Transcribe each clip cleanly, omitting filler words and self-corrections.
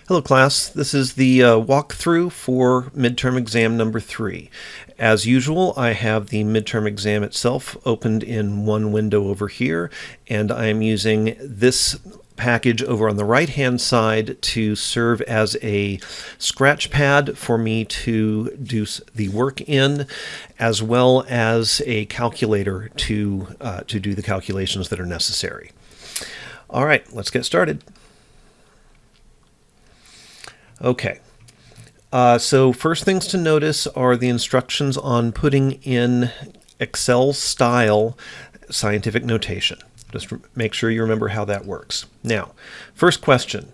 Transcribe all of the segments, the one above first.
Hello class, this is the walkthrough for midterm exam number 3. As usual, I have the midterm exam itself opened in one window over here, and I am using this package over on the right hand side to serve as a scratch pad for me to do the work in, as well as a calculator to do the calculations that are necessary. All right, let's get started. Okay, so first things to notice are the instructions on putting in Excel style scientific notation. Just make sure you remember how that works. Now, first question.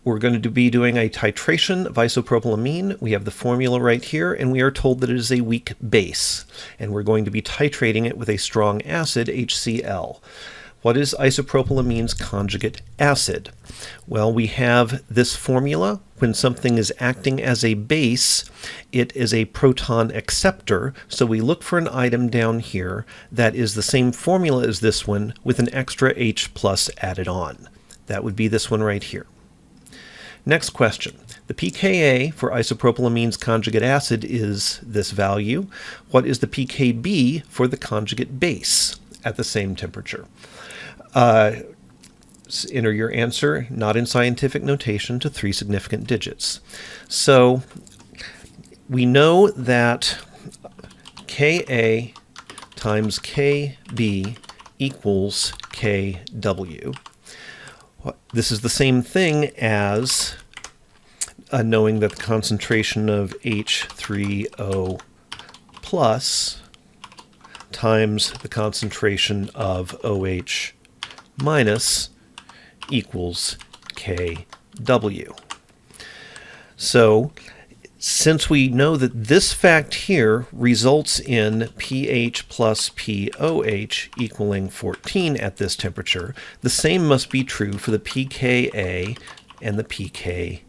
We're going to be doing a titration of isopropylamine. We have the formula right here, and we are told that it is a weak base. And we're going to be titrating it with a strong acid, HCl. What is isopropylamine's conjugate acid? Well, we have this formula. When something is acting as a base, it is a proton acceptor. So we look for an item down here that is the same formula as this one with an extra H plus added on. That would be this one right here. Next question. The pKa for isopropylamine's conjugate acid is this value. What is the pKb for the conjugate base at the same temperature? Enter your answer, not in scientific notation, to 3 significant digits. So we know that Ka times Kb equals Kw. This is the same thing as knowing that the concentration of H3O plus times the concentration of OH minus equals Kw. So, since we know that this fact here results in pH plus pOH equaling 14 at this temperature, the same must be true for the pKa and the pKb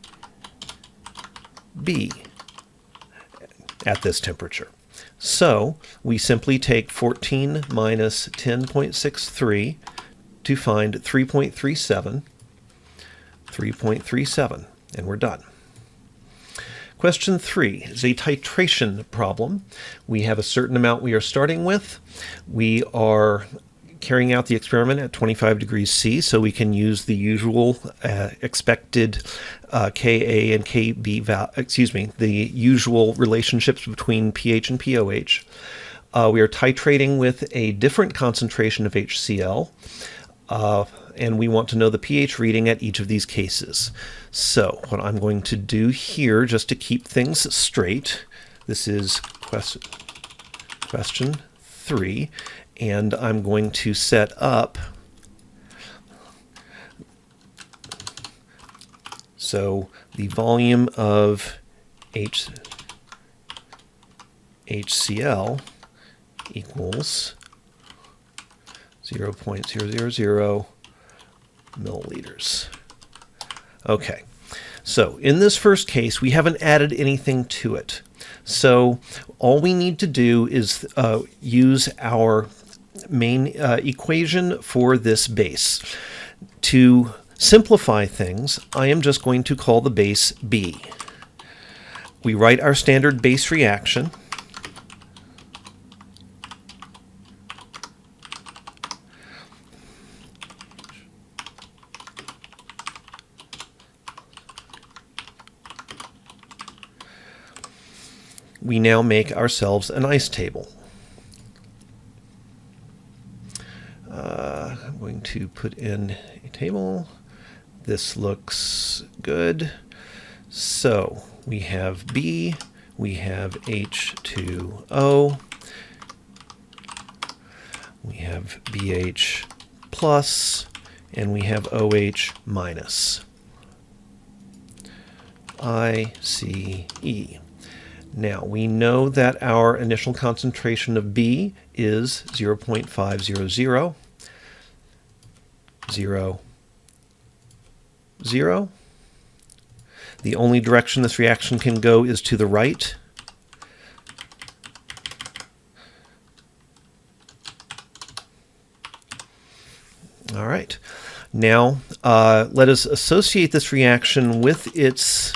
at this temperature. So, we simply take 14 minus 10.63 to find 3.37, and we're done. Question 3 is a titration problem. We have a certain amount we are starting with. We are carrying out the experiment at 25 degrees C, so we can use the usual expected Ka and Kb, the usual relationships between pH and pOH. We are titrating with a different concentration of HCl, and we want to know the pH reading at each of these cases. So what I'm going to do here, just to keep things straight, this is question 3, and I'm going to set up so the volume of HCl equals 0.000 milliliters. Okay, so in this first case, we haven't added anything to it. So all we need to do is use our main equation for this base. To simplify things, I am just going to call the base B. We write our standard base reaction. We now make ourselves an ice table. I'm going to put in a table. This looks good. So we have B, we have H2O, we have BH plus, and we have OH minus. ICE. Now, we know that our initial concentration of B is 0.500, 0, 0. The only direction this reaction can go is to the right. All right. Now, let us associate this reaction with its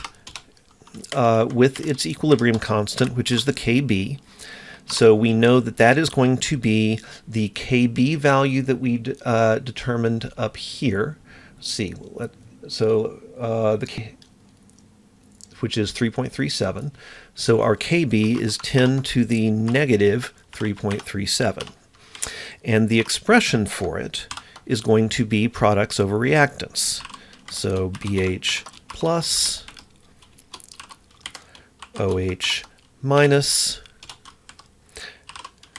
equilibrium constant, which is the Kb. So we know that that is going to be the Kb value that we determined up here. Let's see. Which is 3.37. So our Kb is 10 to the negative 3.37. And the expression for it is going to be products over reactants. So BH plus OH minus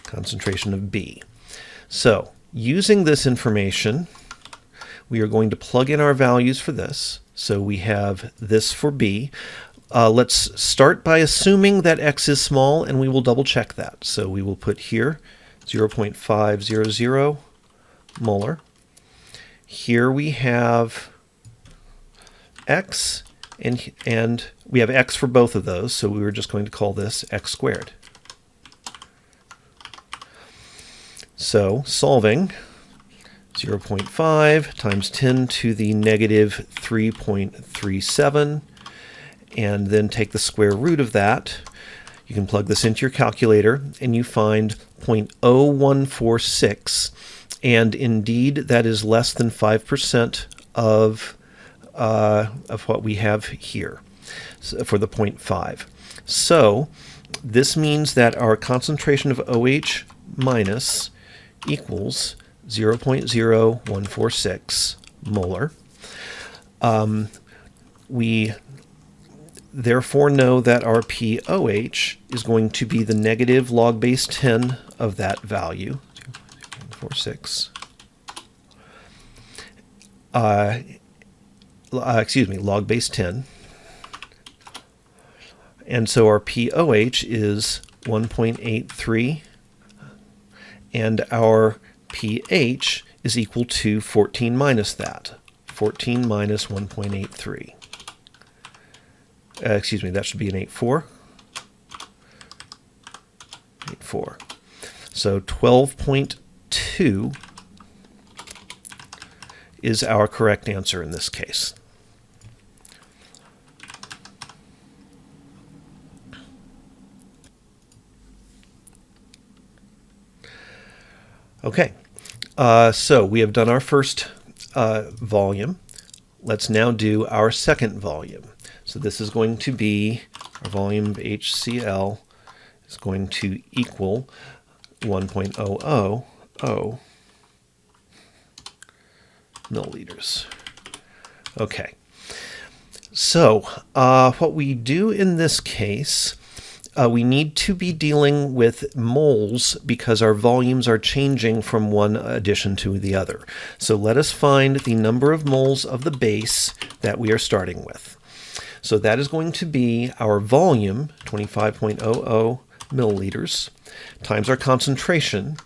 concentration of B. So using this information, we are going to plug in our values for this. So we have this for B. Let's start by assuming that X is small, and we will double check that. So we will put here 0.500 molar. Here we have X, and we have X for both of those, so we were just going to call this X squared. So solving 0.5 times 10 to the negative 3.37, and then take the square root of that. You can plug this into your calculator, and you find 0.0146, and indeed that is less than 5% of what we have here for the 0.5. So this means that our concentration of OH minus equals 0.0146 molar. We therefore know that our POH is going to be the negative log base 10 of that value, 0.46. Log base 10. And so our POH is 1.83, and our pH is equal to 14 minus that. 14 minus 1.83. That should be an 8.4. 8.4. So 12.2 is our correct answer in this case. Okay, so we have done our first volume. Let's now do our second volume. So this is going to be our volume of HCl is going to equal 1.000 milliliters. Okay, so what we do in this case, we need to be dealing with moles because our volumes are changing from one addition to the other. So let us find the number of moles of the base that we are starting with. So that is going to be our volume, 25.00 milliliters, times our concentration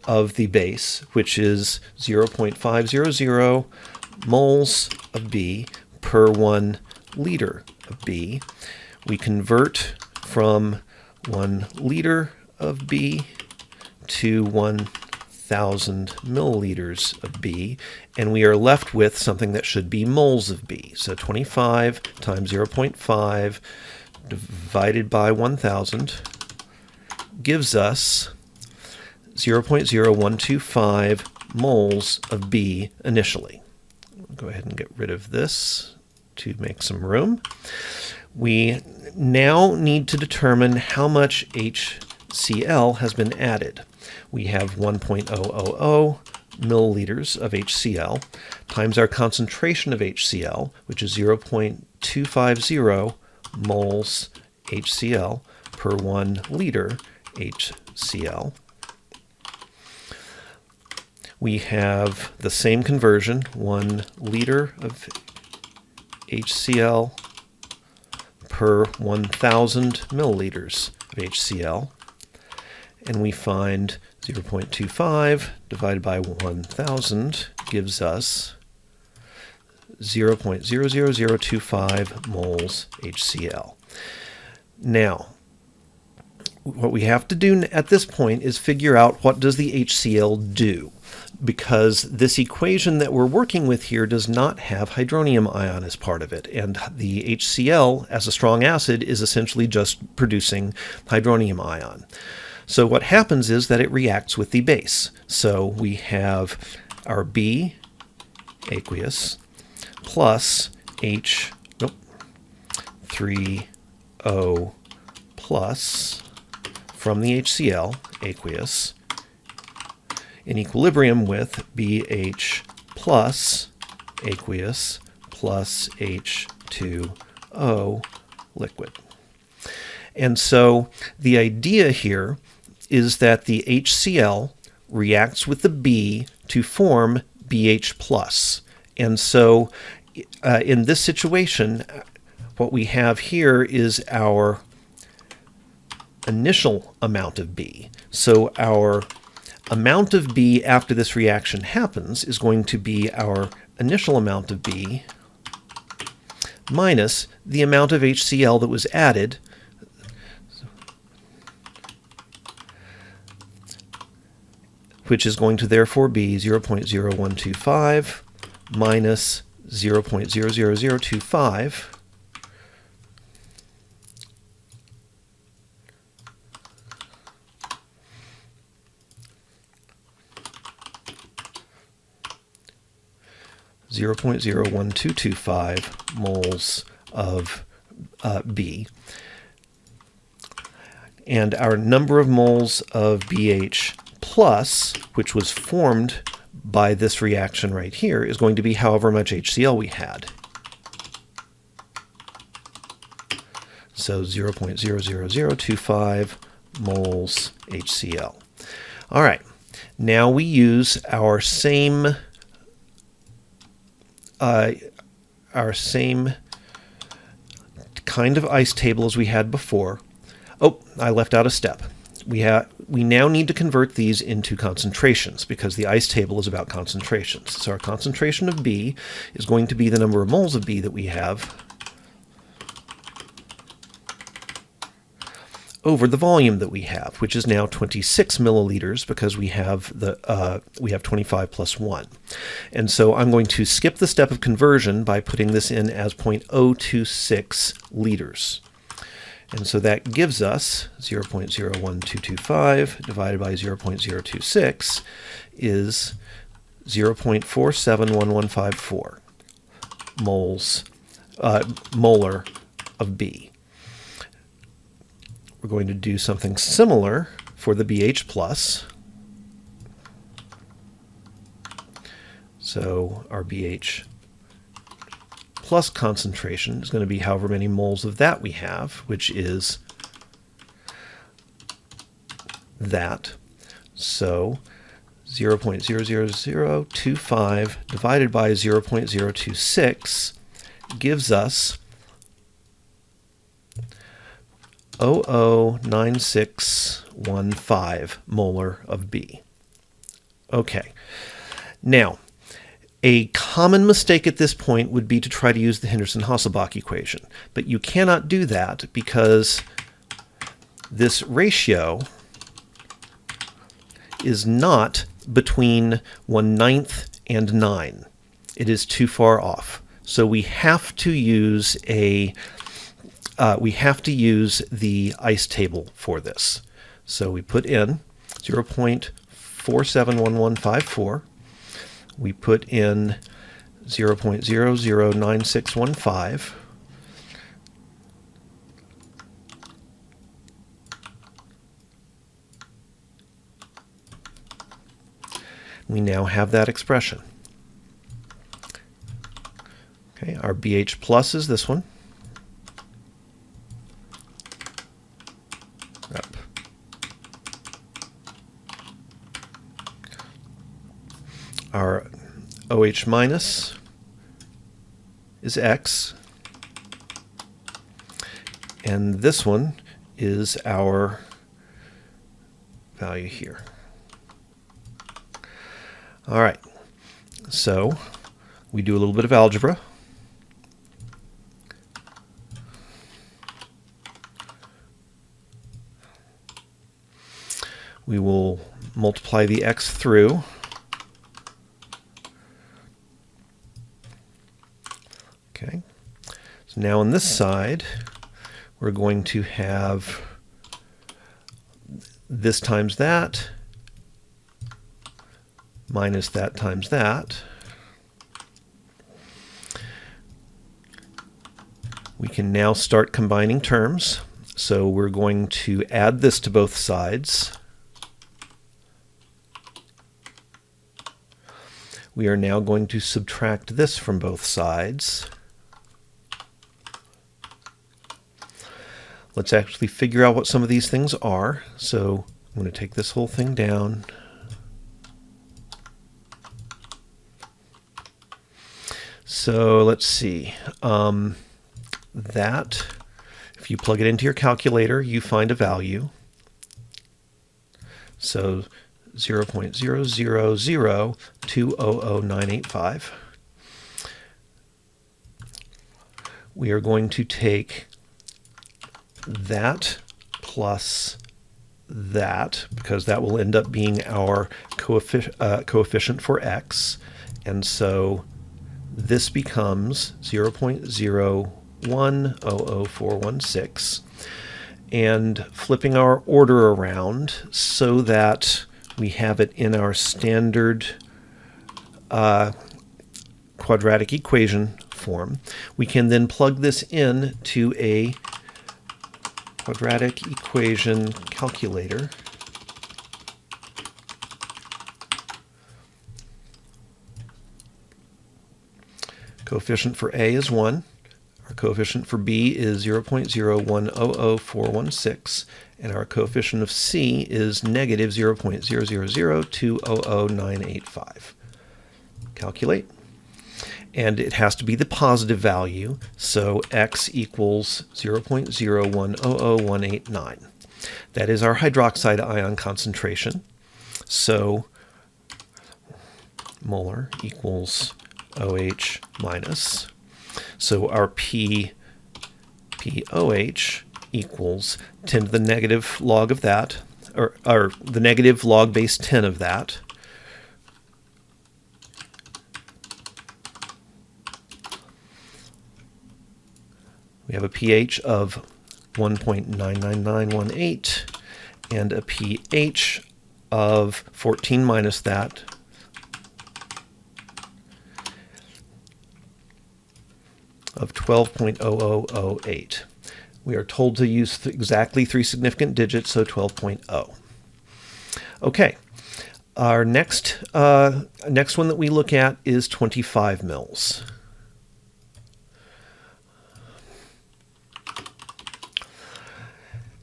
of the base, which is 0.500 moles of B per 1 liter of B. We convert from 1 liter of B to 1,000 milliliters of B, and we are left with something that should be moles of B. So 25 times 0.5 divided by 1,000 gives us 0.0125 moles of B initially. I'll go ahead and get rid of this to make some room. We now need to determine how much HCl has been added. We have 1.000 milliliters of HCl times our concentration of HCl, which is 0.250 moles HCl per 1 liter HCl. We have the same conversion, 1 liter of HCl per 1,000 milliliters of HCl, and we find 0.25 divided by 1,000 gives us 0.00025 moles HCl. Now, what we have to do at this point is figure out what does the HCl do. because this equation that we're working with here does not have hydronium ion as part of it, and the HCl as a strong acid is essentially just producing hydronium ion. So what happens is that it reacts with the base. So we have our B aqueous plus H3O plus from the HCl aqueous in equilibrium with BH plus aqueous plus H2O liquid. And so the idea here is that the HCl reacts with the B to form BH plus. And so in this situation, what we have here is our initial amount of B. So our amount of B after this reaction happens is going to be our initial amount of B minus the amount of HCl that was added, which is going to therefore be 0.0125 minus 0.00025 0.01225 moles of B. And our number of moles of BH plus, which was formed by this reaction right here, is going to be however much HCl we had. So 0.00025 moles HCl. All right, now we use our same kind of ice table as we had before. Oh, I left out a step. We now need to convert these into concentrations because the ice table is about concentrations. So our concentration of B is going to be the number of moles of B that we have over the volume that we have, which is now 26 milliliters because we have 25 plus 1. And so I'm going to skip the step of conversion by putting this in as 0.026 liters. And so that gives us 0.01225 divided by 0.026 is 0.471154 molar of B. We're going to do something similar for the BH plus. So our BH plus concentration is going to be however many moles of that we have, which is that. So 0.00025 divided by 0.026 gives us 0.09615 molar of B. Okay. Now, a common mistake at this point would be to try to use the Henderson-Hasselbalch equation, but you cannot do that because this ratio is not between 1/9 and 9. It is too far off. So we have to use the ice table for this. So we put in 0.471154. We put in 0.009615. We now have that expression. Okay, our BH plus is this one. Up. Our OH minus is X, and this one is our value here. All right, so we do a little bit of algebra. We will multiply the X through. Okay. So now on this side, we're going to have this times that minus that times that. We can now start combining terms. So we're going to add this to both sides. We are now going to subtract this from both sides. Let's actually figure out what some of these things are. So I'm going to take this whole thing down. So let's see. That, if you plug it into your calculator, you find a value. So 0.000200985. We are going to take that plus that, because that will end up being our coefficient for x. And so this becomes 0.0100416. And flipping our order around so that we have it in our standard quadratic equation form, we can then plug this in to a quadratic equation calculator. Coefficient for A is 1. Our coefficient for B is 0.0100416. And our coefficient of C is negative 0.000200985. Calculate. And it has to be the positive value, so x equals 0.0100189. That is our hydroxide ion concentration. So molar equals OH minus. So our POH equals 10 to the negative log of that, or the negative log base 10 of that. We have a pH of 1.99918 and a pH of 14 minus that of 12.0008. We are told to use exactly 3 significant digits, so 12.0. Okay, our next one that we look at is 25 mils.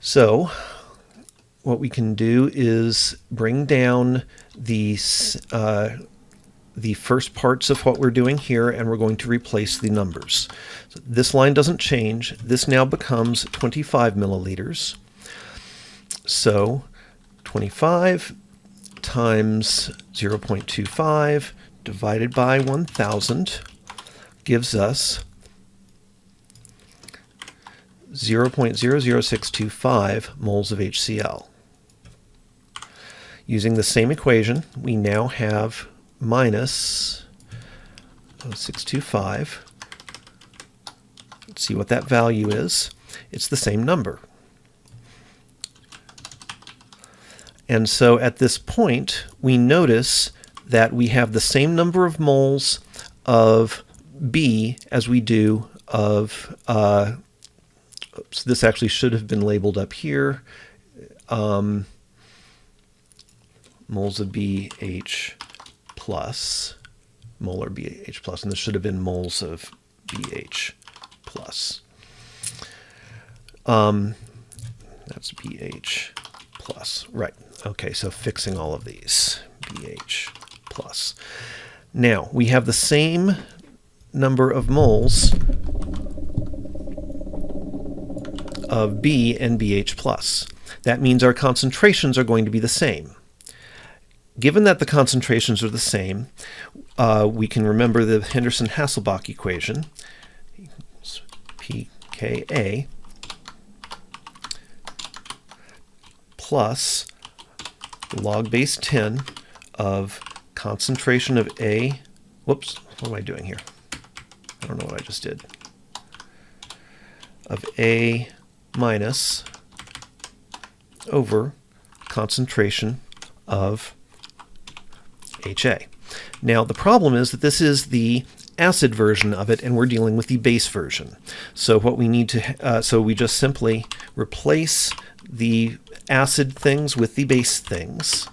So what we can do is bring down the first parts of what we're doing here, and we're going to replace the numbers. So this line doesn't change. This now becomes 25 milliliters. So 25 times 0.25 divided by 1,000 gives us 0.00625 moles of HCl. Using the same equation, we now have minus 0.625. Let's see what that value is. It's the same number. And so at this point, we notice that we have the same number of moles of B as we do of oops, this actually should have been labeled up here. Moles of BH plus, molar BH plus, and this should have been moles of BH plus. That's BH plus, right. Okay, so fixing all of these, BH plus. Now, we have the same number of moles of B and BH plus. That means our concentrations are going to be the same. Given that the concentrations are the same, we can remember the Henderson-Hasselbalch equation, pKa plus log base 10 of concentration of A, whoops, what am I doing here? I don't know what I just did, of A minus over concentration of HA. Now the problem is that this is the acid version of it, and we're dealing with the base version. So what we need to, so we just simply replace the acid things with the base things.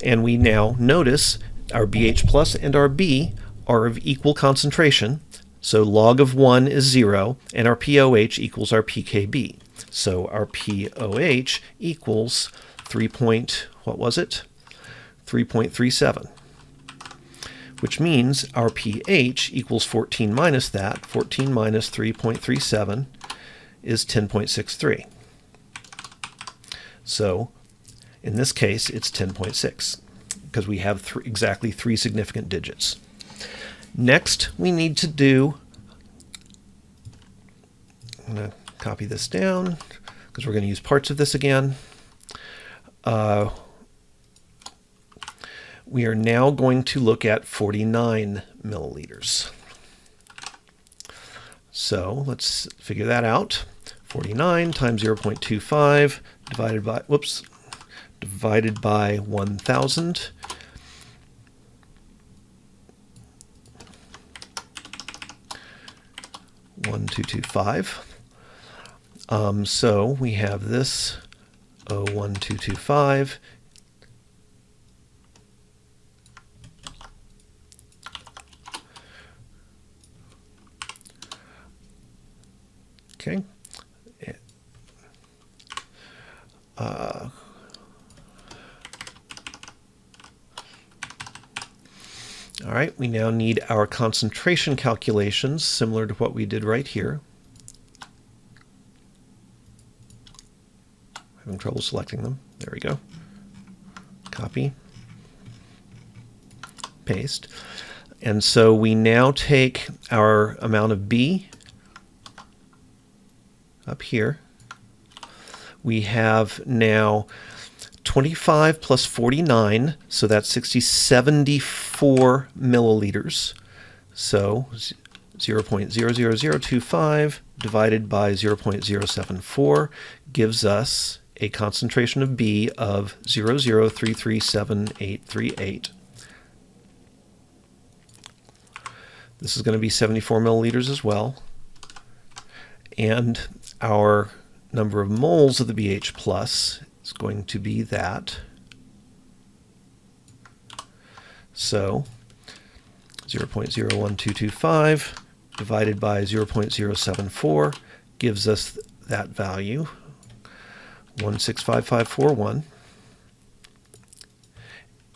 And we now notice our BH plus and our B are of equal concentration. So log of 1 is 0, and our POH equals our PKB. So our POH equals 3.37, which means our pH equals 14 minus that. 14 minus 3.37 is 10.63. So in this case, it's 10.6 because we have exactly 3 significant digits. Next, we need to do, I'm going to copy this down because we're going to use parts of this again. We are now going to look at 49 milliliters. So let's figure that out. 49 times 0.25 divided by 1,000. So we have this 0.1225 okay. All right, we now need our concentration calculations, similar to what we did right here. Having trouble selecting them. There we go. Copy. Paste. And so we now take our amount of B up here. We have now 25 plus 49, so that's 74 milliliters. So 0.00025 divided by 0.074 gives us a concentration of B of 0.0337838. This is going to be 74 milliliters as well. And our number of moles of the BH plus is going to be that. So 0.01225 divided by 0.074 gives us that value, 165541.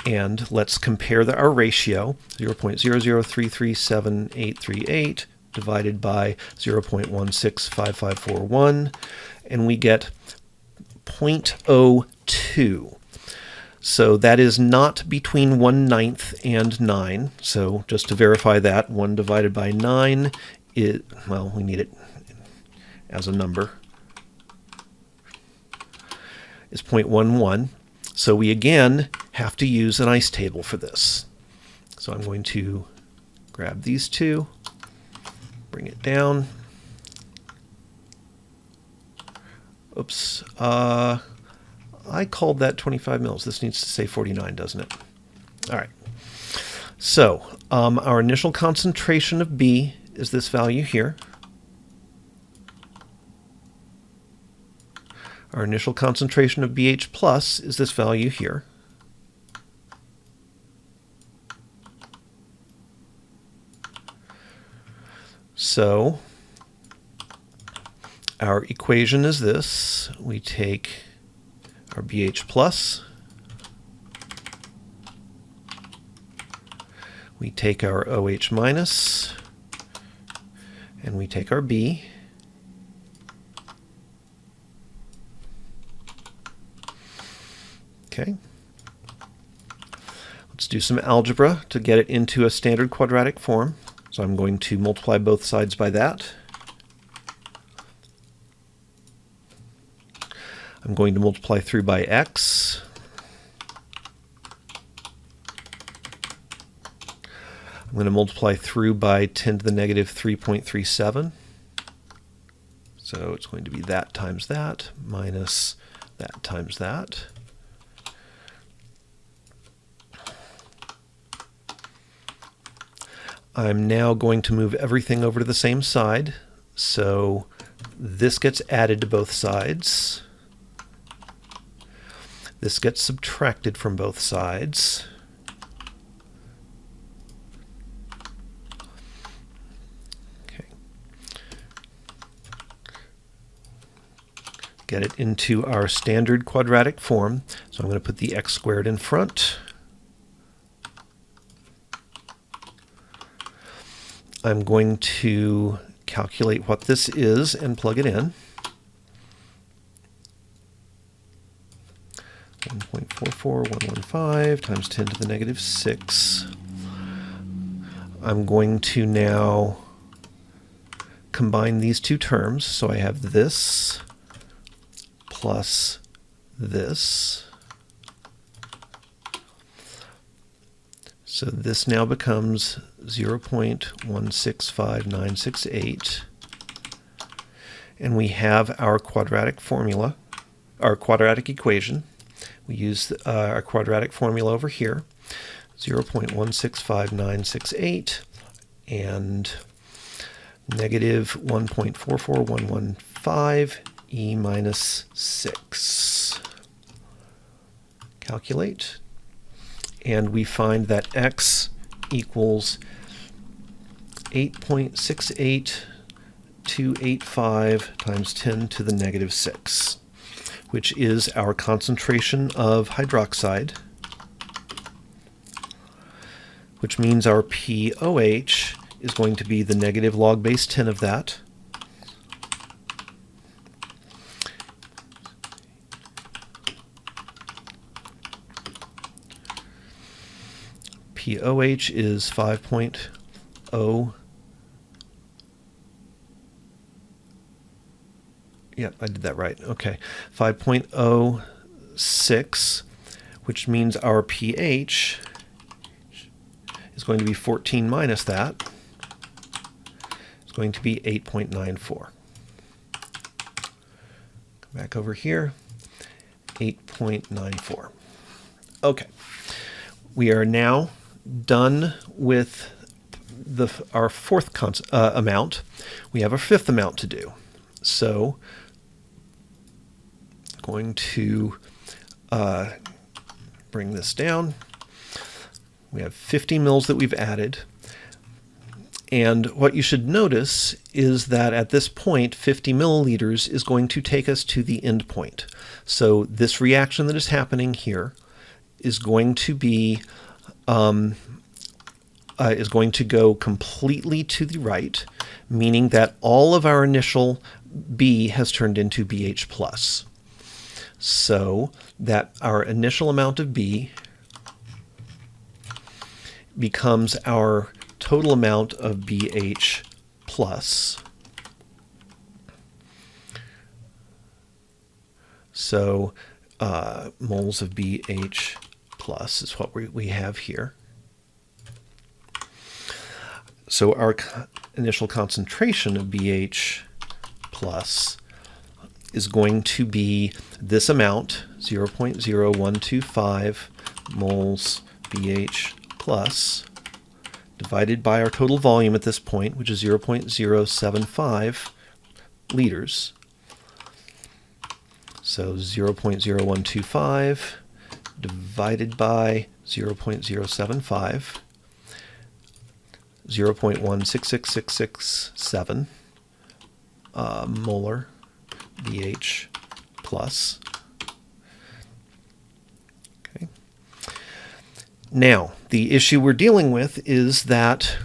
And let's compare our ratio, 0.0033788 divided by 0.165541, and we get 0.02. So that is not between 1/9 and 9. So just to verify that, 1 divided by 9 is, well, we need it as a number, is 0.11. So we again have to use an ice table for this. So I'm going to grab these two, bring it down. Oops. I called that 25 mils. This needs to say 49, doesn't it? All right. So our initial concentration of B is this value here. Our initial concentration of BH plus is this value here. So our equation is this. We take our BH plus, we take our OH minus, and we take our B. Okay. Let's do some algebra to get it into a standard quadratic form. So I'm going to multiply both sides by that. I'm going to multiply through by x. I'm going to multiply through by 10 to the negative 3.37. So it's going to be that times that minus that times that. I'm now going to move everything over to the same side. So this gets added to both sides. This gets subtracted from both sides. Get it into our standard quadratic form. So I'm going to put the x squared in front. I'm going to calculate what this is and plug it in. 1.44115 times 10 to the negative 6. I'm going to now combine these two terms. So I have this plus this. So this now becomes 0.165968. And we have our quadratic formula, our quadratic equation. We use our quadratic formula over here, 0.165968 and negative 1.44115 e minus 6. Calculate. And we find that x equals 8.68285 times 10 to the negative 6, which is our concentration of hydroxide, which means our pOH is going to be the negative log base 10 of that. pOH is 5.0. Yeah, I did that right. Okay. 5.06, which means our pH is going to be 14 minus that. It's going to be 8.94. Come back over here. 8.94. Okay. We are now done with our fourth amount. We have a fifth amount to do. So I'm going to bring this down. We have 50 mils that we've added. And what you should notice is that at this point, 50 milliliters is going to take us to the end point. So this reaction that is happening here is going to be is going to go completely to the right, meaning that all of our initial B has turned into BH plus. So that our initial amount of B becomes our total amount of BH plus. So moles of BH plus is what we have here. So our initial concentration of BH plus is going to be this amount, 0.0125 moles BH plus, divided by our total volume at this point, which is 0.075 liters. So 0.0125 divided by 0.075, 0.166667 molar BH plus. Okay. Now, the issue we're dealing with is that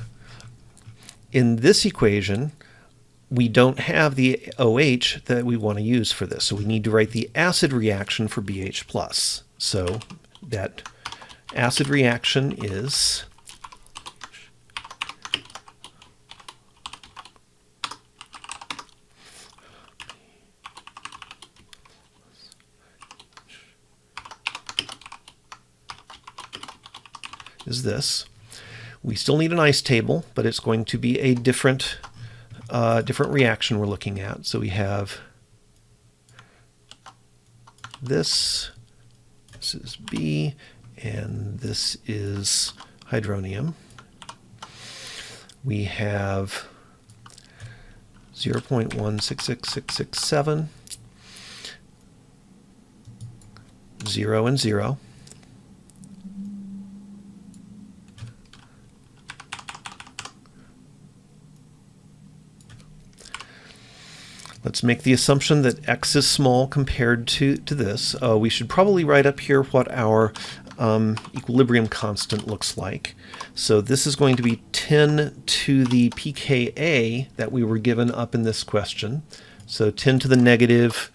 in this equation, we don't have the OH that we want to use for this. So we need to write the acid reaction for BH plus. So that acid reaction is is this. We still need an ice table, but it's going to be a different reaction we're looking at. So we have this is B, and this is hydronium. We have 0.166667, 0 and 0. Let's make the assumption that x is small compared to this. We should probably write up here what our equilibrium constant looks like. So this is going to be 10 to the pKa that we were given up in this question. So 10 to the negative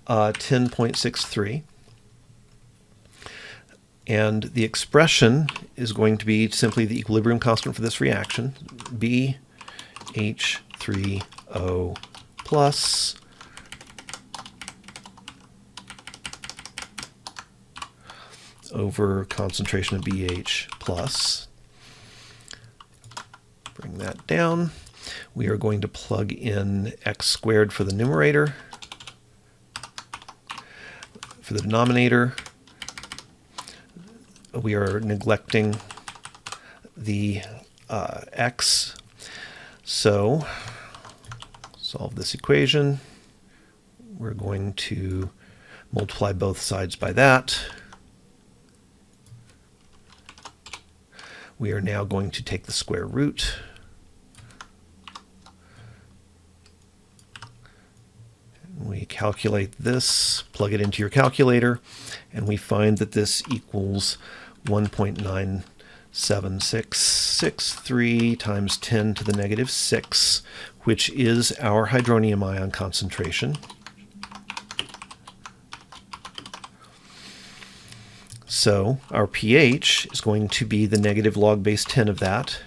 10.63. And the expression is going to be simply the equilibrium constant for this reaction, BH3O plus over concentration of BH plus. Bring that down. We are going to plug in x squared for the numerator. For the denominator, we are neglecting the x. So solve this equation. We're going to multiply both sides by that. We are now going to take the square root. We calculate this, plug it into your calculator, and we find that this equals 1.97663 times 10 to the negative 6, which is our hydronium ion concentration. So our pH is going to be the negative log base 10 of that.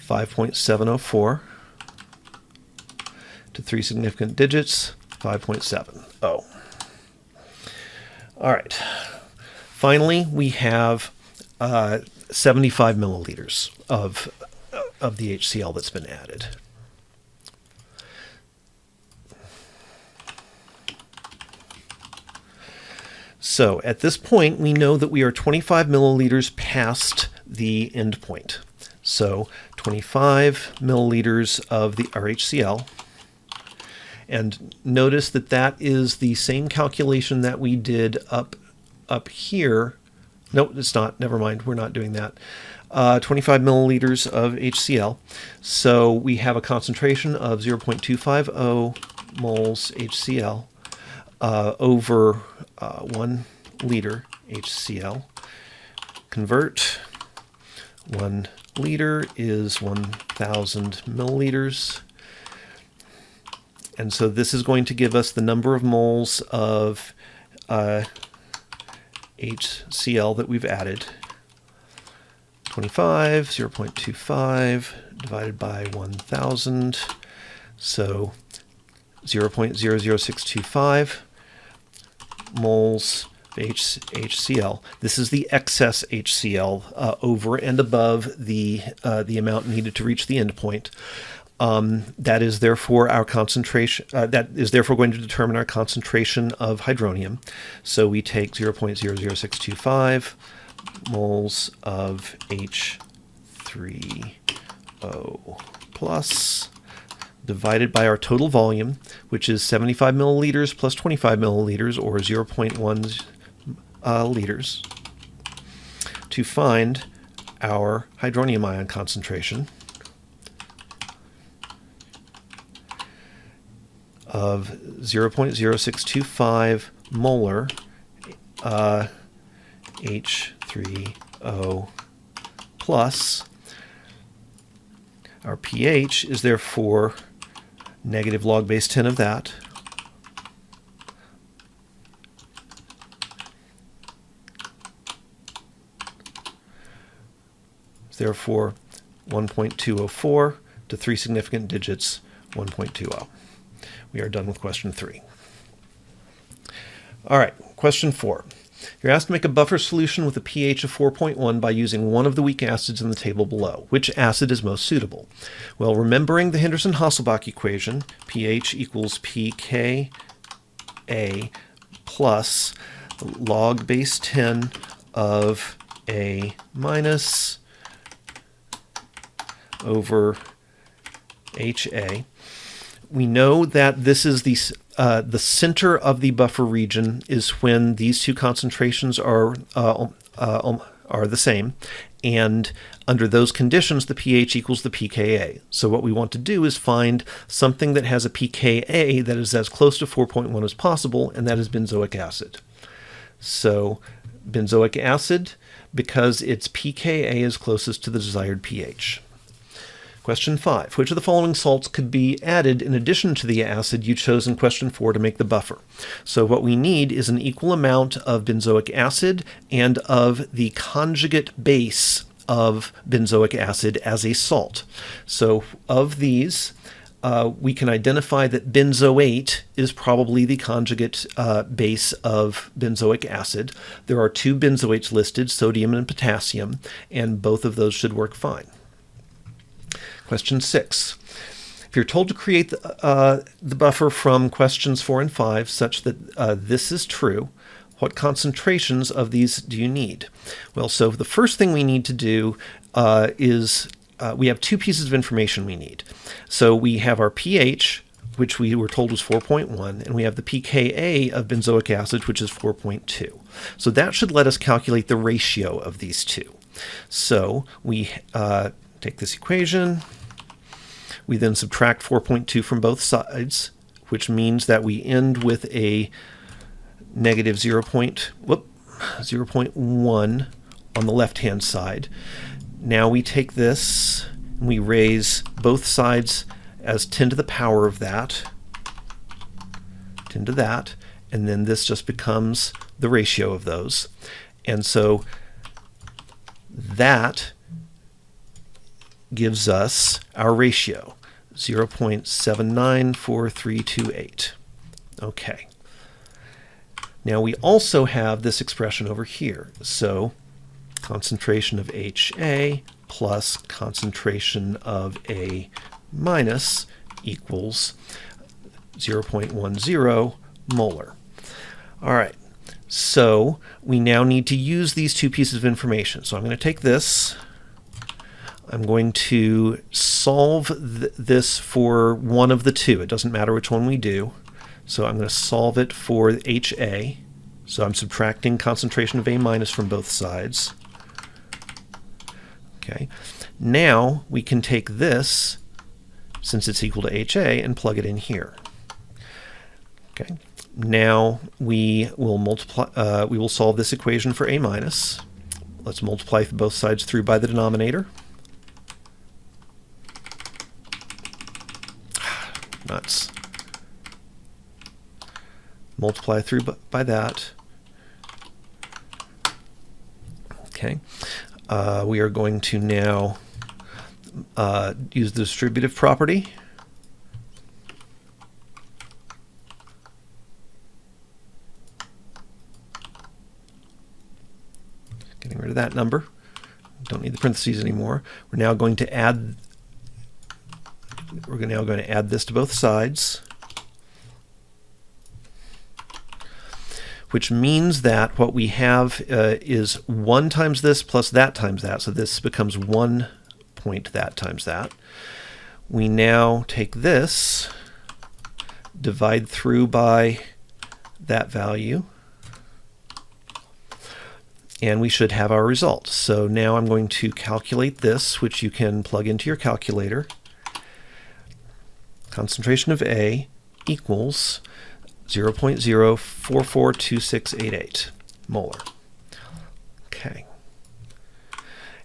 .704 to 3 significant digits, 5.70. All right. Finally, we have 75 milliliters of the HCl that's been added. So at this point, we know that we are 25 milliliters past the end point. So 25 milliliters of the RHCl. And notice that that is the same calculation that we did up here. No, it's not. Never mind. We're not doing that. 25 milliliters of HCl. So we have a concentration of 0.250 moles HCl over 1 liter HCl. Convert. 1 liter is 1,000 milliliters. And so this is going to give us the number of moles of HCl that we've added. 25, 0.25 divided by 1,000. So 0.00625 moles HCl. This is the excess HCl over and above the amount needed to reach the end point. That is therefore our concentration. That is therefore going to determine our concentration of hydronium. So we take 0.00625 moles of H3O plus divided by our total volume, which is 75 milliliters plus 25 milliliters, or 0.1 liters, to find our hydronium ion concentration of 0.0625 molar H3O plus. Our pH is therefore negative log base 10 of that. Therefore 1.204 to 3 significant digits, 1.20. We are done with question 3. All right, question 4. You're asked to make a buffer solution with a pH of 4.1 by using one of the weak acids in the table below. Which acid is most suitable? Well, remembering the Henderson-Hasselbalch equation, pH equals pKa plus log base 10 of A minus over HA. We know that this is the center of the buffer region is when these two concentrations are the same, and under those conditions the pH equals the pKa. So what we want to do is find something that has a pKa that is as close to 4.1 as possible, and that is benzoic acid. So benzoic acid, because its pKa is closest to the desired pH. Question 5. Which of the following salts could be added in addition to the acid you chose in question 4 to make the buffer? So what we need is an equal amount of benzoic acid and of the conjugate base of benzoic acid as a salt. So of these, we can identify that benzoate is probably the conjugate base of benzoic acid. There are 2 benzoates listed, sodium and potassium, and both of those should work fine. Question 6. If you're told to create the buffer from questions 4 and 5 such that this is true, what concentrations of these do you need? Well, so the first thing we need to do is we have 2 pieces of information we need. So we have our pH, which we were told was 4.1, and we have the pKa of benzoic acid, which is 4.2. So that should let us calculate the ratio of these two. So we take this equation. We then subtract 4.2 from both sides, which means that we end with a negative 0.1 on the left-hand side. Now we take this and we raise both sides as 10 to the power of that, 10 to that, and then this just becomes the ratio of those. And so that gives us our ratio, 0.794328. Okay. Now we also have this expression over here. So concentration of HA plus concentration of A minus equals 0.10 molar. All right. So we now need to use these 2 pieces of information. So I'm going to take this. I'm going to solve this for one of the 2. It doesn't matter which one we do. So I'm going to solve it for HA. So I'm subtracting concentration of A minus from both sides. Okay. Now we can take this, since it's equal to HA, and plug it in here. Okay. Now we will multiply. We will solve this equation for A minus. Let's multiply both sides through by the denominator. Nuts. Multiply through by that. Okay. We are going to now use the distributive property. Getting rid of that number. Don't need the parentheses anymore. We're now going to add. We're now going to add this to both sides, which means that what we have is 1 times this plus that times that. So this becomes 1 point that times that. We now take this, divide through by that value, and we should have our result. So now I'm going to calculate this, which you can plug into your calculator. Concentration of A equals 0.0442688 molar. Okay.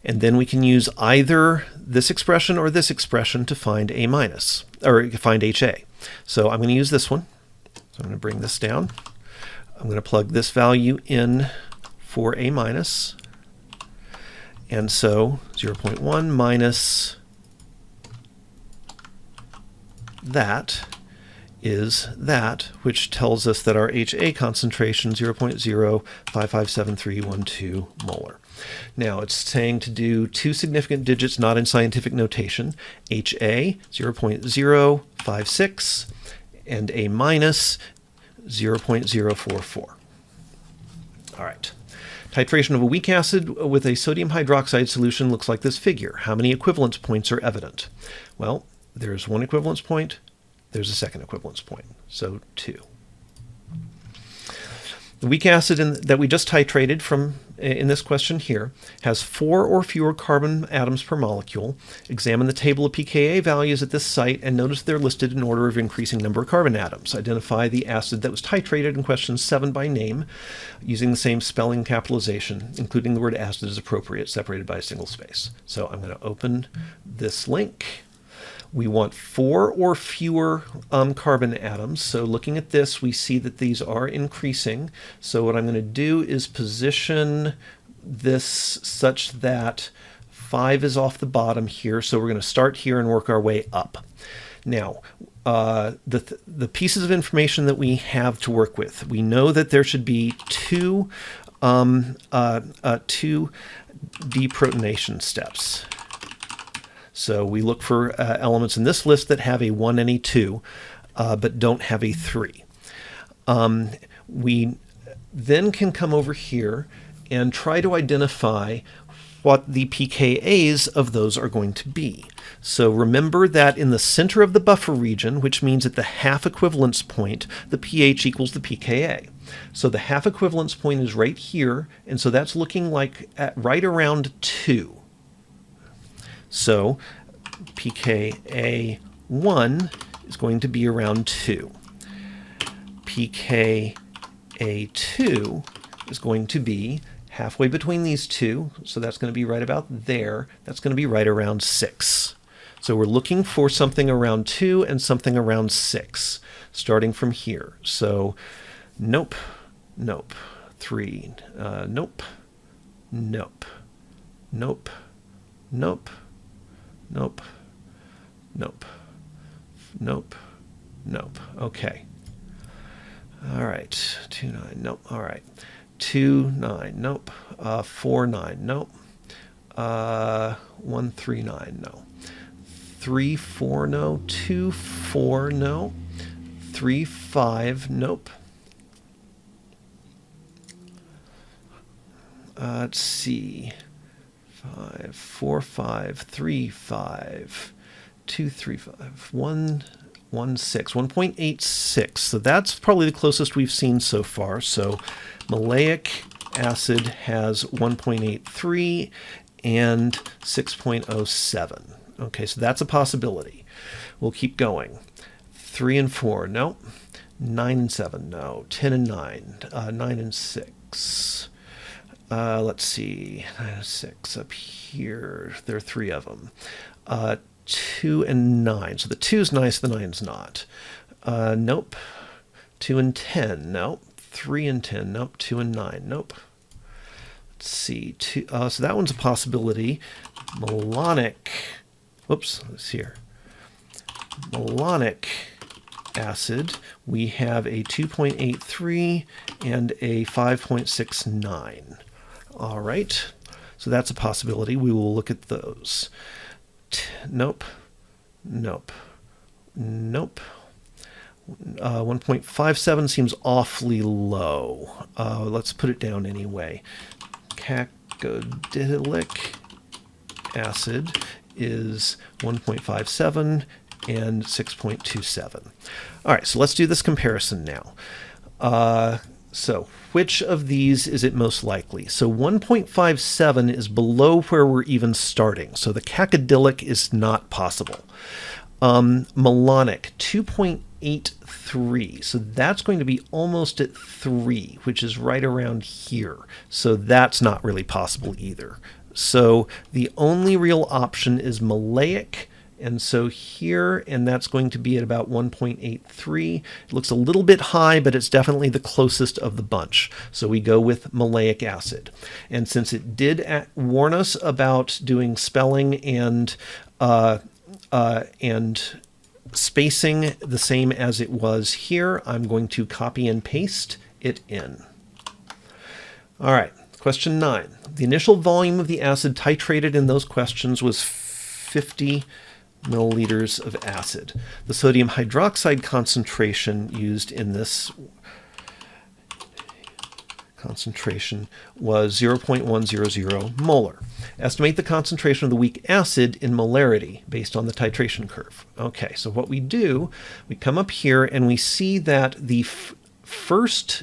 And then we can use either this expression or this expression to find A minus, or find HA. So I'm going to use this one. So I'm going to bring this down. I'm going to plug this value in for A minus. And so 0.1 minus that is that, which tells us that our HA concentration 0.0557312 molar. Now it's saying to do two significant digits not in scientific notation, HA 0.056 and A minus 0.044. All right. Titration of a weak acid with a sodium hydroxide solution looks like this figure. How many equivalence points are evident? Well, there's one equivalence point, there's a second equivalence point, so 2. The weak acid that we just titrated from in this question here has 4 or fewer carbon atoms per molecule. Examine the table of pKa values at this site and notice they're listed in order of increasing number of carbon atoms. Identify the acid that was titrated in question 7 by name using the same spelling capitalization, including the word acid as appropriate, separated by a single space. So I'm going to open this link. We want 4 or fewer carbon atoms. So looking at this, we see that these are increasing. So what I'm going to do is position this such that 5 is off the bottom here. So we're going to start here and work our way up. Now, the pieces of information that we have to work with, we know that there should be two deprotonation steps. So we look for elements in this list that have a 1 and a 2, but don't have a 3. We then can come over here and try to identify what the pKa's of those are going to be. So remember that in the center of the buffer region, which means at the half equivalence point, the pH equals the pKa. So the half equivalence point is right here, and so that's looking like at right around 2. So pKa1 is going to be around 2. pKa2 is going to be halfway between these two, so that's going to be right about there. That's going to be right around 6. So we're looking for something around 2 and something around 6, starting from here. So nope, nope, 3, nope, nope, nope, nope, nope, nope, nope, nope. Okay. All right. 2, 9, nope. All right. 2, 9, nope. 4, 9, nope. 1, 3, 9, no. 3, 4, no. 2, 4, no. 3, 5, nope. Let's see. 5, 4, 5, 3, 5, 2, 3, 5, 1, 1, 6, 1.86. So that's probably the closest we've seen so far. So maleic acid has 1.83 and 6.07. Okay, so that's a possibility. We'll keep going. 3 and 4, no. 9 and 7, no. 10 and 9, 9 and 6. Let's see, 6 up here. There are 3 of them. 2 and 9. So the 2's nice, the 9's not. Nope. 2 and 10. Nope. 3 and 10. Nope. 2 and 9. Nope. Let's see. So that one's a possibility. Malonic. Whoops. Let's see here. Malonic acid. We have a 2.83 and a 5.69. All right. So that's a possibility. We will look at those. Nope. Nope. Nope. 1.57 seems awfully low. Let's put it down anyway. Cacodilic acid is 1.57 and 6.27. All right, so let's do this comparison now. So which of these is it most likely? So 1.57 is below where we're even starting. So the cacodilic is not possible. Malonic, 2.83. So that's going to be almost at 3, which is right around here. So that's not really possible either. So the only real option is maleic. And so here, and that's going to be at about 1.83. It looks a little bit high, but it's definitely the closest of the bunch. So we go with maleic acid. And since it did warn us about doing spelling and spacing the same as it was here, I'm going to copy and paste it in. All right, question 9. The initial volume of the acid titrated in those questions was 50 milliliters of acid. The sodium hydroxide concentration used in this concentration was 0.100 molar. Estimate the concentration of the weak acid in molarity based on the titration curve. Okay, so what we do, we come up here and we see that the first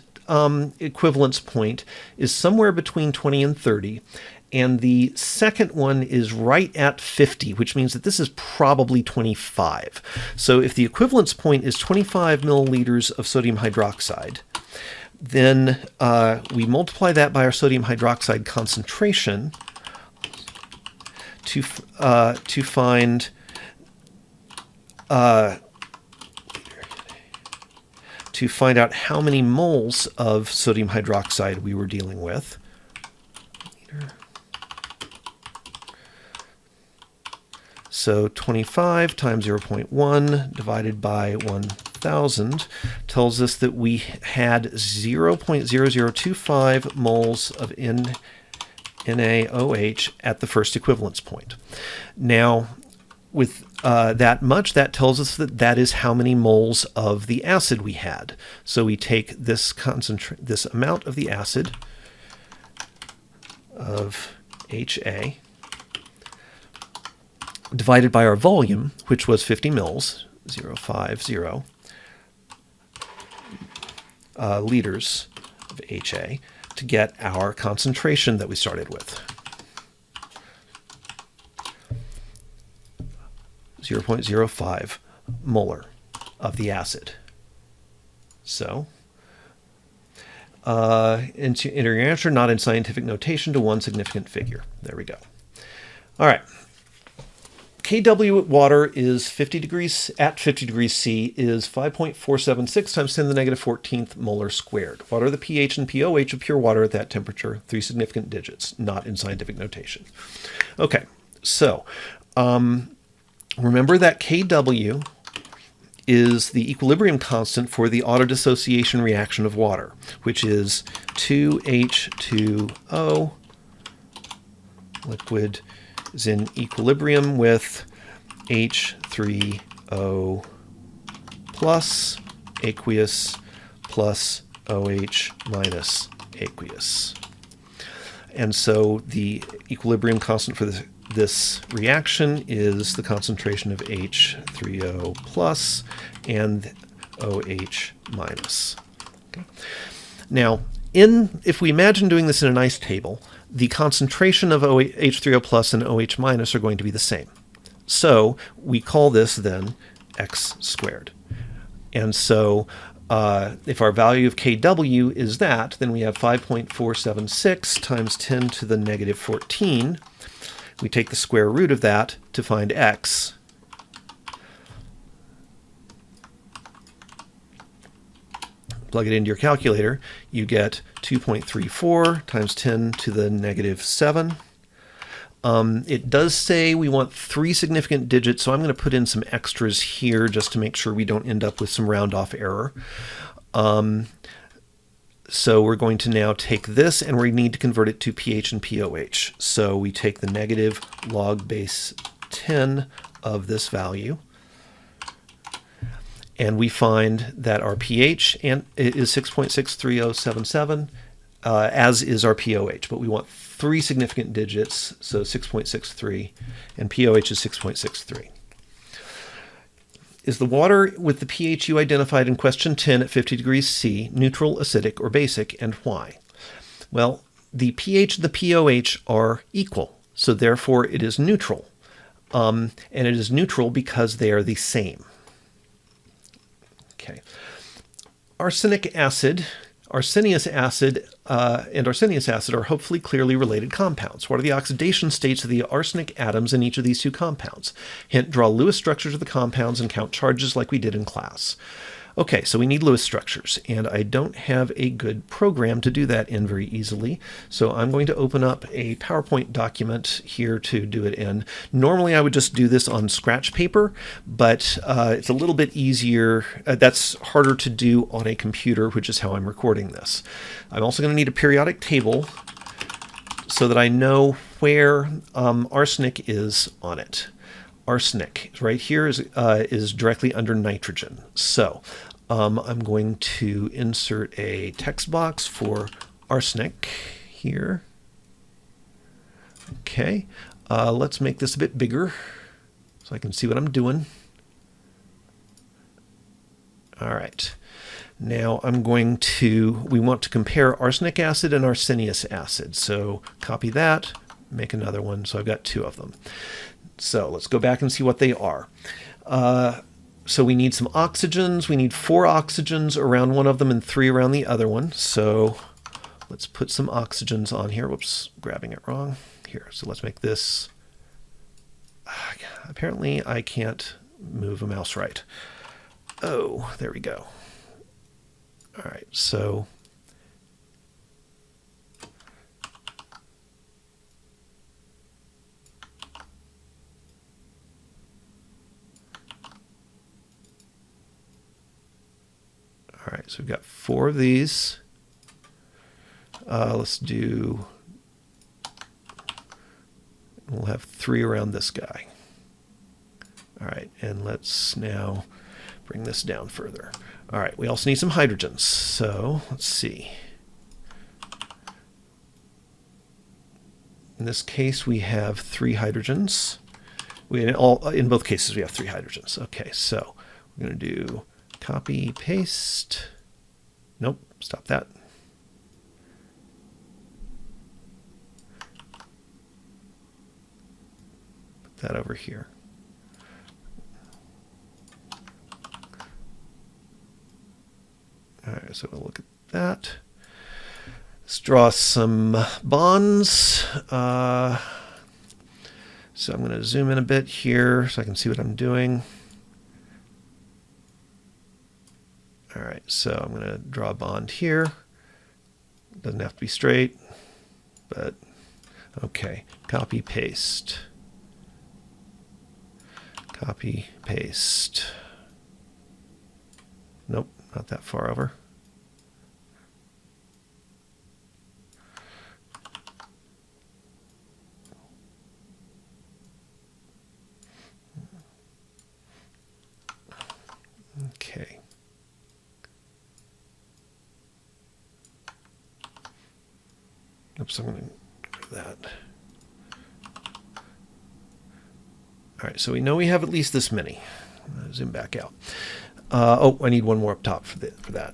equivalence point is somewhere between 20 and 30, and the second one is right at 50, which means that this is probably 25. So if the equivalence point is 25 milliliters of sodium hydroxide, then we multiply that by our sodium hydroxide concentration to find out how many moles of sodium hydroxide we were dealing with. So 25 times 0.1 divided by 1,000 tells us that we had 0.0025 moles of NaOH at the first equivalence point. Now, with that much, that tells us that that is how many moles of the acid we had. So we take this amount of the acid of HA divided by our volume, which was 50 mils, 0.50 liters of HA, to get our concentration that we started with. 0.05 molar of the acid. So, enter your answer, not in scientific notation, to one significant figure. There we go. All right. Kw at water is 50 degrees, at 50 degrees C is 5.476 times 10 to the negative 14th molar squared. What are the pH and pOH of pure water at that temperature? 3 significant digits, not in scientific notation. Okay, so remember that Kw is the equilibrium constant for the autodissociation reaction of water, which is 2H2O. Liquid is in equilibrium with H3O plus aqueous plus OH minus aqueous. And so the equilibrium constant for this reaction is the concentration of H3O plus and OH minus. Okay. Now, if we imagine doing this in a nice table, the concentration of H3O plus and OH minus are going to be the same. So we call this then X squared. And so if our value of Kw is that, then we have 5.476 times 10 to the negative 14. We take the square root of that to find X. Plug it into your calculator, you get 2.34 times 10 to the negative 7. It does say we want 3 significant digits, so I'm going to put in some extras here just to make sure we don't end up with some round-off error. So we're going to now take this, and we need to convert it to pH and pOH. So we take the negative log base 10 of this value, and we find that our pH is 6.63077, as is our pOH, but we want 3 significant digits, so 6.63, and pOH is 6.63. Is the water with the pH you identified in question 10 at 50 degrees C neutral, acidic, or basic, and why? Well, the pH and the pOH are equal, so therefore it is neutral. And it is neutral because they are the same. Okay. Arsenic acid, arsenious acid, and arsenious acid are hopefully clearly related compounds. What are the oxidation states of the arsenic atoms in each of these two compounds? Hint, draw Lewis structures of the compounds and count charges like we did in class. Okay, so we need Lewis structures, and I don't have a good program to do that in very easily. So I'm going to open up a PowerPoint document here to do it in. Normally I would just do this on scratch paper, but it's a little bit easier. That's harder to do on a computer, which is how I'm recording this. I'm also going to need a periodic table so that I know where arsenic is on it. Arsenic right here is directly under nitrogen. So I'm going to insert a text box for arsenic here. Okay, let's make this a bit bigger so I can see what I'm doing. All right. Now we want to compare arsenic acid and arsenious acid. So copy that, make another one. So I've got two of them. So let's go back and see what they are. So we need some oxygens. We need 4 oxygens around one of them and 3 around the other one. So let's put some oxygens on here. Whoops, grabbing it wrong. Here, so let's make this. Apparently I can't move a mouse right. Oh, there we go. All right, so all right, so we've got 4 of these. Let's do, we'll have 3 around this guy. All right, and let's now bring this down further. All right, we also need some hydrogens. So let's see. In this case, we have 3 hydrogens. In both cases, we have 3 hydrogens. Okay, so we're going to do copy, paste. Nope, stop that. Put that over here. All right, so we'll look at that. Let's draw some bonds. So I'm going to zoom in a bit here so I can see what I'm doing. All right, so I'm going to draw a bond here. Doesn't have to be straight, but okay. Copy, paste. Copy, paste. Nope, not that far over. Okay. Oops, I'm going to do that. All right, so we know we have at least this many. Zoom back out. Oh, I need one more up top for that.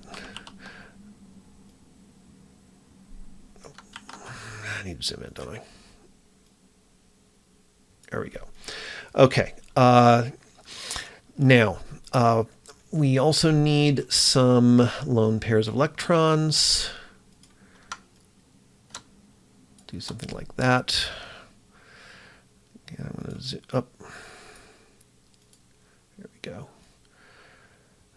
I need to zoom in, don't I? There we go. Okay. Now, we also need some lone pairs of electrons. Do something like that. Okay, I'm going to zoom up. There we go.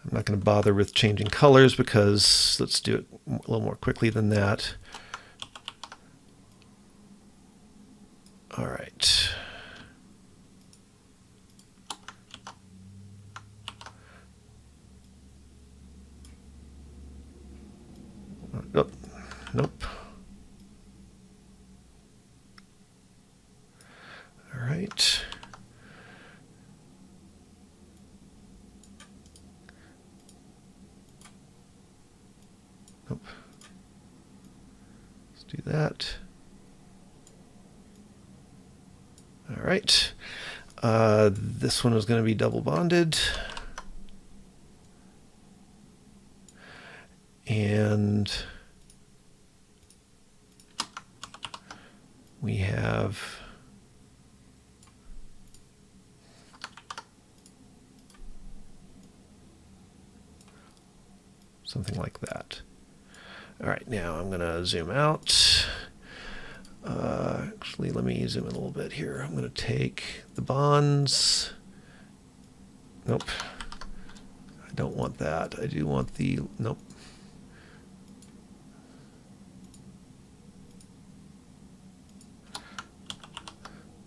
I'm not going to bother with changing colors because let's do it a little more quickly than that. All right. Nope. Nope. All right. Nope. Let's do that. All right. This one is going to be double bonded. And we have something like that. All right, now I'm going to zoom out. Actually, let me zoom in a little bit here. I'm going to take the bonds. Nope. I don't want that. I do want the, nope.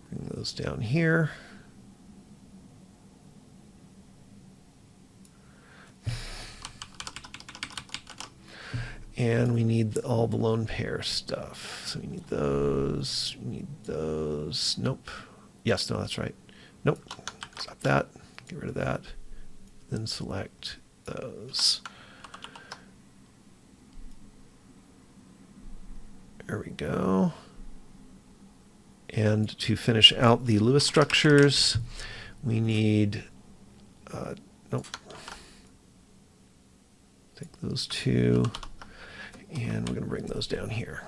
Bring those down here. And we need all the lone pair stuff. So we need those. We need those. Nope. Yes, no, that's right. Nope. Stop that. Get rid of that. Then select those. There we go. And to finish out the Lewis structures, we need, nope. Take those two. And we're going to bring those down here.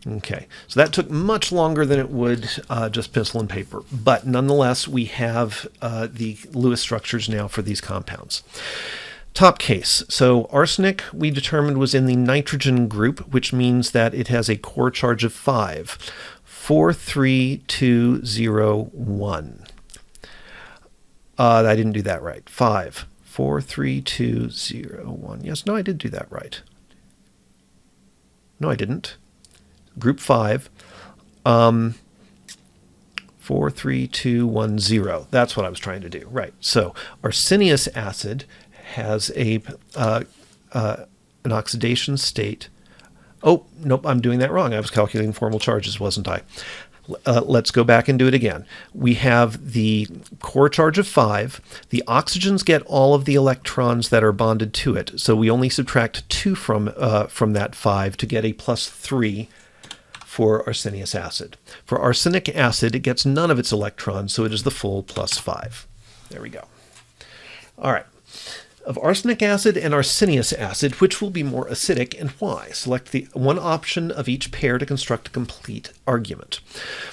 Okay, so that took much longer than it would just pencil and paper. But nonetheless, we have the Lewis structures now for these compounds. Top case. So arsenic, we determined, was in the nitrogen group, which means that it has a core charge of 5. 4, 3, 2, 0, 1. I didn't do that right. 5. 4, 3, 2, 0, 1. Yes, no, I did do that right. No, I didn't. Group 5. 4, 3, 2, 1, 0. That's what I was trying to do. Right. So arsenious acid has a an oxidation state. Oh, nope, I'm doing that wrong. I was calculating formal charges, wasn't I? Let's go back and do it again. We have the core charge of 5. The oxygens get all of the electrons that are bonded to it. So we only subtract 2 from that 5 to get a +3 for arsenious acid. For arsenic acid, it gets none of its electrons, so it is the full +5. There we go. All right. Of arsenic acid and arsenious acid, which will be more acidic and why? Select the one option of each pair to construct a complete argument.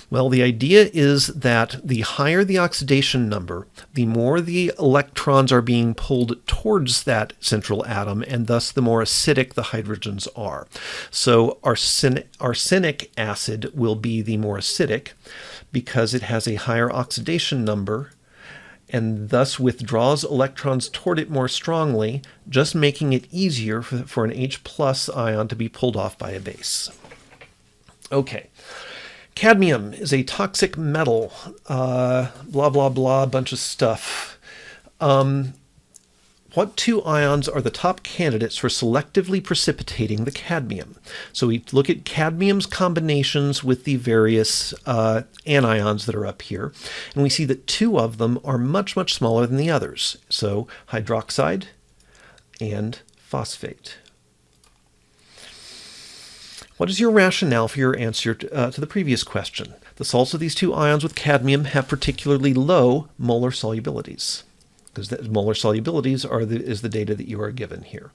Well, the idea is that the higher the oxidation number, the more the electrons are being pulled towards that central atom, and thus the more acidic the hydrogens are. So arsenic acid will be the more acidic because it has a higher oxidation number and thus withdraws electrons toward it more strongly, just making it easier for an H+ ion to be pulled off by a base. Okay. Cadmium is a toxic metal, blah, blah, blah, bunch of stuff. What two ions are the top candidates for selectively precipitating the cadmium? So we look at cadmium's combinations with the various anions that are up here, and we see that 2 of them are much, much smaller than the others. So hydroxide and phosphate. What is your rationale for your answer to the previous question? The salts of these 2 ions with cadmium have particularly low molar solubilities, because the molar solubilities is the data that you are given here.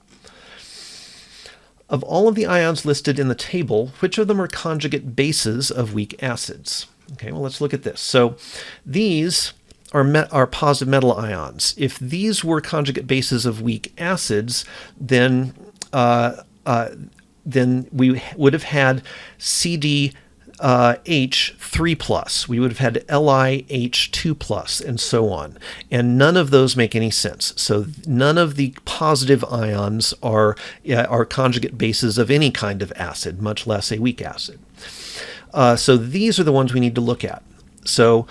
Of all of the ions listed in the table, which of them are conjugate bases of weak acids? Okay, well, let's look at this. So these are positive metal ions. If these were conjugate bases of weak acids, then we would have had CdH3+, we would have had LiH2+, and so on. And none of those make any sense. So none of the positive ions are conjugate bases of any kind of acid, much less a weak acid. So these are the ones we need to look at. So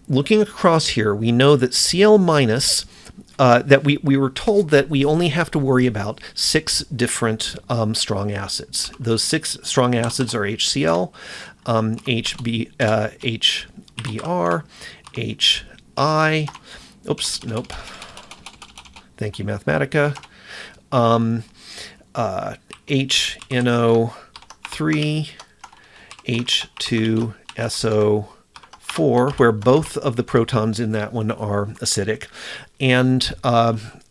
looking across here, we know that Cl-, that we were told that we only have to worry about 6 different strong acids. Those 6 strong acids are HCl, HBr, HI, oops, nope, thank you, Mathematica, HNO3, H2SO4, where both of the protons in that one are acidic, and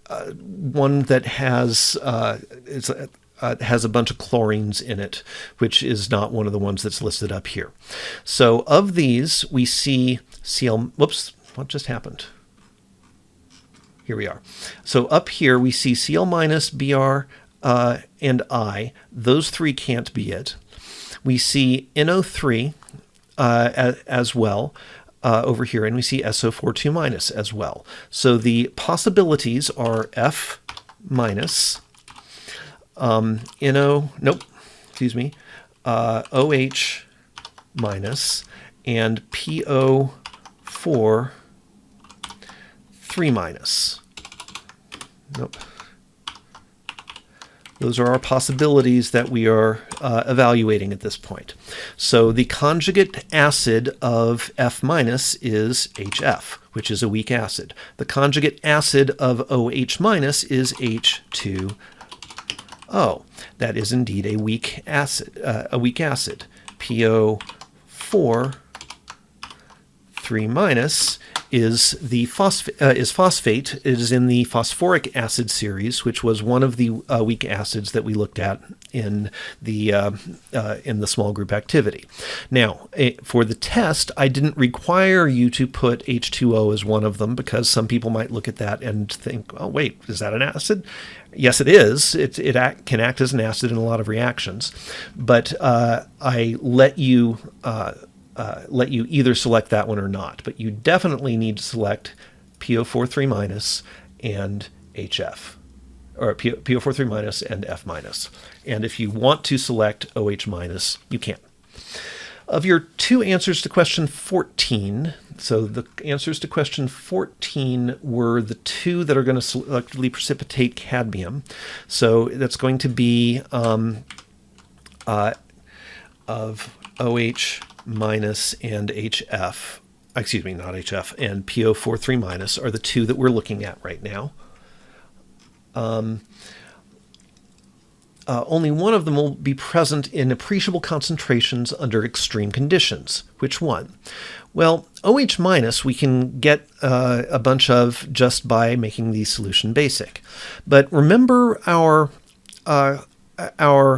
one that has has a bunch of chlorines in it, which is not one of the ones that's listed up here. So of these, we see Cl. Whoops, what just happened? Here we are. So up here, we see Cl-, Br, and I. Those 3 can't be it. We see NO3 as well. over here, and we see SO42 minus as well. So the possibilities are F minus, NO, nope, excuse me, OH minus, and PO4 3 minus. Nope. Those are our possibilities that we are evaluating at this point. So the conjugate acid of F minus is HF, which is a weak acid. The conjugate acid of OH minus is H2O. That is indeed a weak acid. PO4 3 minus is the phosphate. It is in the phosphoric acid series, which was one of the weak acids that we looked at in the small group activity. Now, for the test, I didn't require you to put H2O as one of them, because some people might look at that and think, oh, wait, is that an acid? Yes, it is. It can act as an acid in a lot of reactions, but I let you either select that one or not. But you definitely need to select PO43 minus and HF, or PO43 minus and F minus. And if you want to select OH minus, you can. Of your two answers to question 14, so the answers to question 14 were the two that are going to selectively precipitate cadmium. So that's going to be of OH minus and HF, excuse me, not HF, and PO43 minus are the two that we're looking at right now. Only one of them will be present in appreciable concentrations under extreme conditions. Which one? Well, OH minus we can get a bunch of just by making the solution basic. But remember our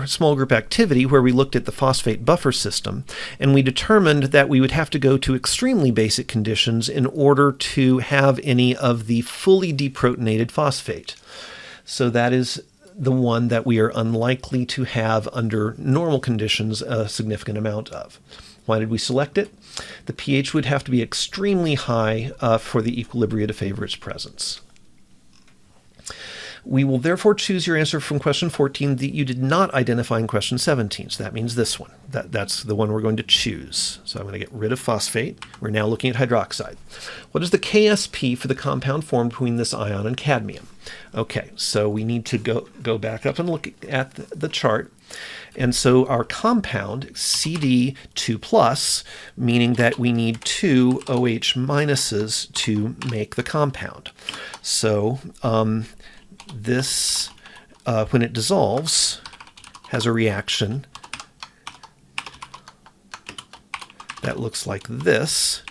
small group activity where we looked at the phosphate buffer system, and we determined that we would have to go to extremely basic conditions in order to have any of the fully deprotonated phosphate. So that is the one that we are unlikely to have under normal conditions a significant amount of. Why did we select it? The pH would have to be extremely high for the equilibria to favor its presence. We will therefore choose your answer from question 14 that you did not identify in question 17. So that means this one. That's the one we're going to choose. So I'm going to get rid of phosphate. We're now looking at hydroxide. What is the KSP for the compound formed between this ion and cadmium? Okay, so we need to go back up and look at the chart. And so our compound, CD2+, meaning that we need two OH minuses to make the compound. So this, when it dissolves, has a reaction that looks like this.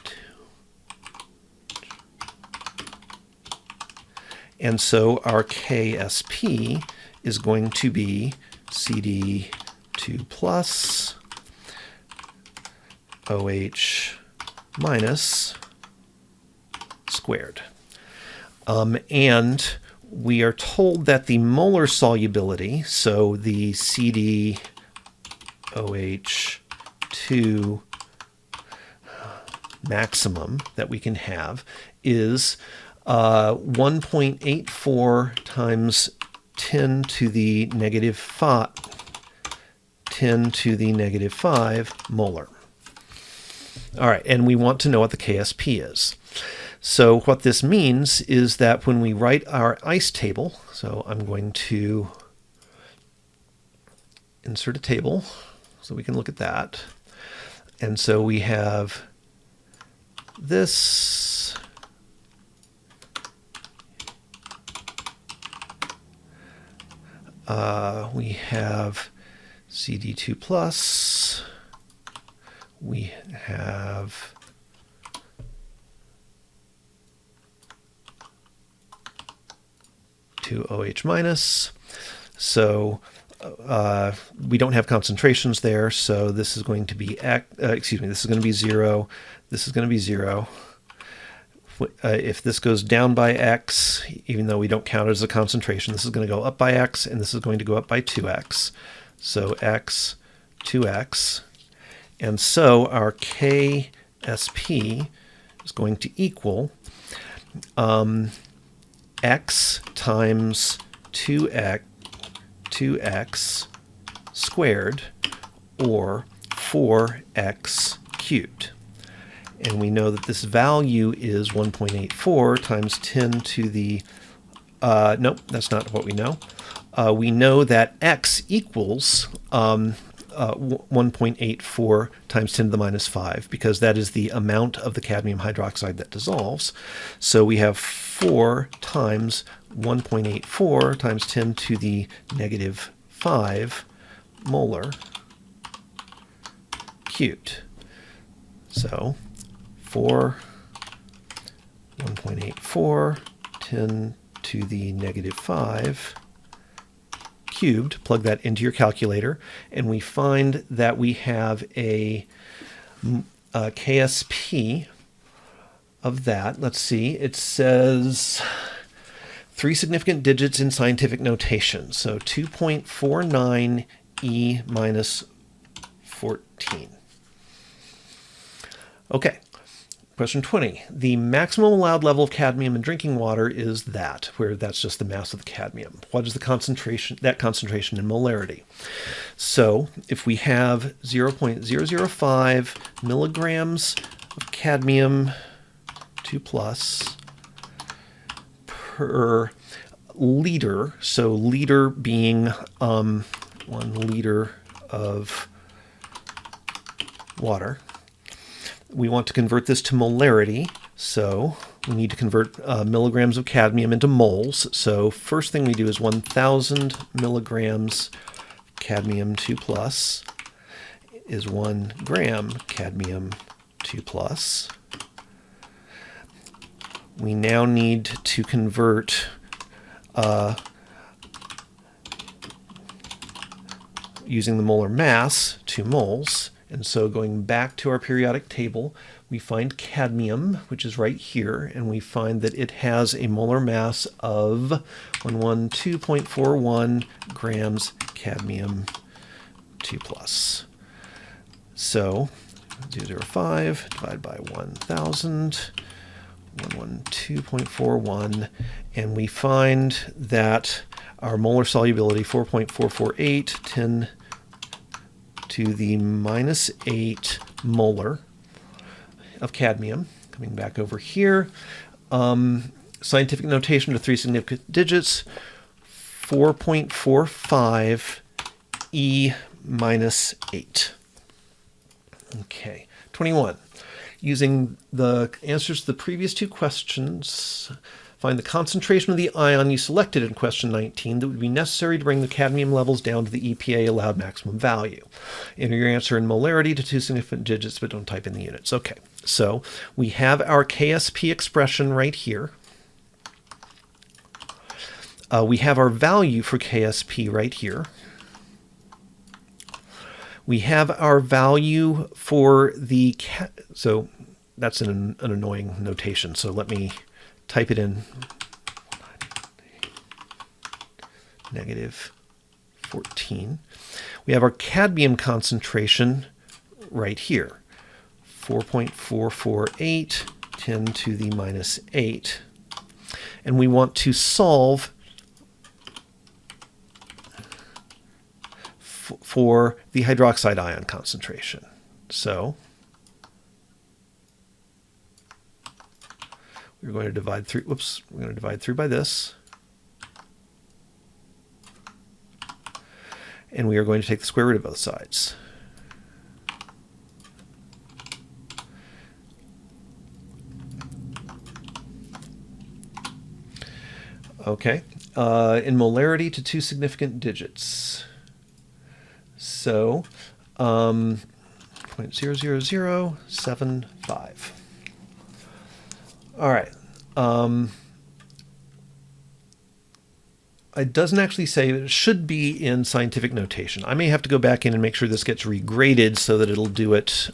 And so our KSP is going to be CD2+ OH minus squared. And we are told that the molar solubility, so the CdOH2 maximum that we can have, is 1.84 times 10 to the negative 5 molar. All right, and we want to know what the KSP is. So what this means is that when we write our ice table, so I'm going to insert a table so we can look at that. And so we have this, we have CD2+, we have OH minus. So we don't have concentrations there, so this is going to be this is going to be 0. This is going to be 0. If this goes down by x, even though we don't count it as a concentration, this is going to go up by x, and this is going to go up by 2x. So x, 2x. And so our KSP is going to equal x times 2x squared, or 4x cubed. And we know that this value is 1.84 times 10 to the, nope, that's not what we know. We know that x equals 1.84 times 10 to the minus 5, because that is the amount of the cadmium hydroxide that dissolves. So we have 4 times 1.84 times 10 to the negative 5 molar cubed. So 1.84 10 to the negative 5 cubed. Plug that into your calculator, and we find that we have a KSP of that. Let's see, it says 3 significant digits in scientific notation, so 2.49 E minus 14. Okay, question 20. The maximum allowed level of cadmium in drinking water is that, where that's just the mass of the cadmium. What is the concentration, that concentration in molarity? So if we have 0.005 milligrams of cadmium 2 plus per liter, so liter being 1 liter of water. We want to convert this to molarity, so we need to convert milligrams of cadmium into moles. So first thing we do is 1,000 milligrams cadmium 2 plus is 1 gram cadmium 2 plus. We now need to convert using the molar mass to moles. And so going back to our periodic table, we find cadmium, which is right here, and we find that it has a molar mass of 112.41 grams cadmium 2 plus. So 0.005 divided by 1,000, 112.41, and we find that our molar solubility 4.448, 10 to the minus 8 molar of cadmium. Coming back over here, scientific notation to 3 significant digits, 4.45 E minus 8. Okay, 21. Using the answers to the previous 2 questions, find the concentration of the ion you selected in question 19 that would be necessary to bring the cadmium levels down to the EPA allowed maximum value. Enter your answer in molarity to 2 significant digits, but don't type in the units. Okay, so we have our KSP expression right here. We have our value for KSP right here. We have our value for the, so that's an annoying notation, so let me type it in. Negative 14. We have our cadmium concentration right here. 4.448, 10 to the minus 8. And we want to solve for the hydroxide ion concentration. So we're going to divide through, we're going to divide through by this. And we are going to take the square root of both sides. Okay, in molarity to 2 significant digits. So 0.00075. All right. It doesn't actually say, it should be in scientific notation. I may have to go back in and make sure this gets regraded so that it'll do it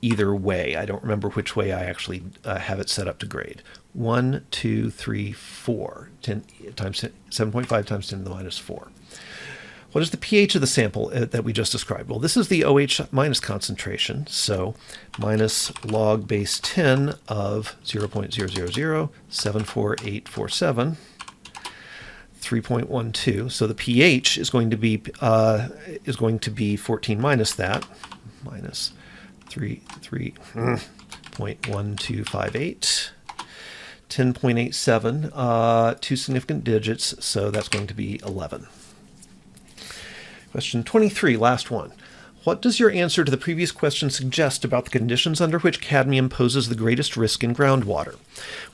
either way. I don't remember which way I actually have it set up to grade. 1, 2, 3, 4. 10 times 7.5 times 10 to the minus 4. What is the pH of the sample that we just described? Well, this is the OH minus concentration, so minus log base 10 of 0.000744847, 3.12. So the pH is going to be 14 minus that, minus 3.1258. 10.87, two significant digits, so that's going to be 11. Question 23, last one. What does your answer to the previous question suggest about the conditions under which cadmium poses the greatest risk in groundwater?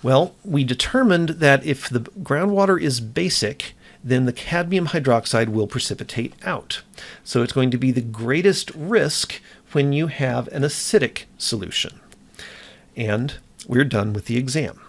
Well, we determined that if the groundwater is basic, then the cadmium hydroxide will precipitate out. So it's going to be the greatest risk when you have an acidic solution. And we're done with the exam.